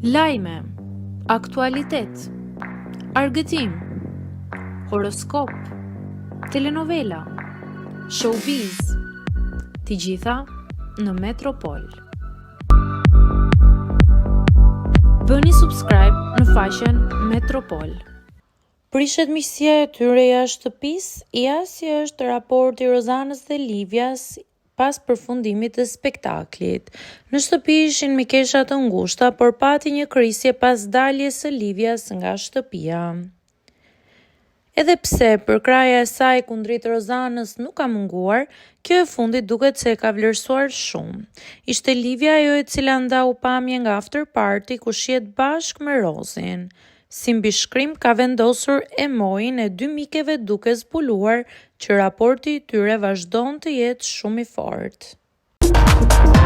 Lajme, aktualitet, argëtim, horoskop, telenovela, showbiz, të gjitha në Metropol. Bëni subscribe në faqen Metropol. Prishet miqësia e tyre jashtë shtëpisë, si është raporti Rozanës dhe Livias pas përfundimit të spektaklit. Në shtëpi ishin me kesha të ngushta, por pati një krisje pas daljes së Livias nga shtëpia. Edhe pse përkraja e saj kundrit Rozanës nuk ka munguar, kjo e fundit duket se ka vlerësuar shumë. Ishte Livia ajo e cila ndau pamje nga after party ku shihet bashkë me Rozin. Si mbi shkrim ka vendosur emojin e dy mikeve duke zbuluar që raporti i tyre vazhdon të jetë shumë i fortë.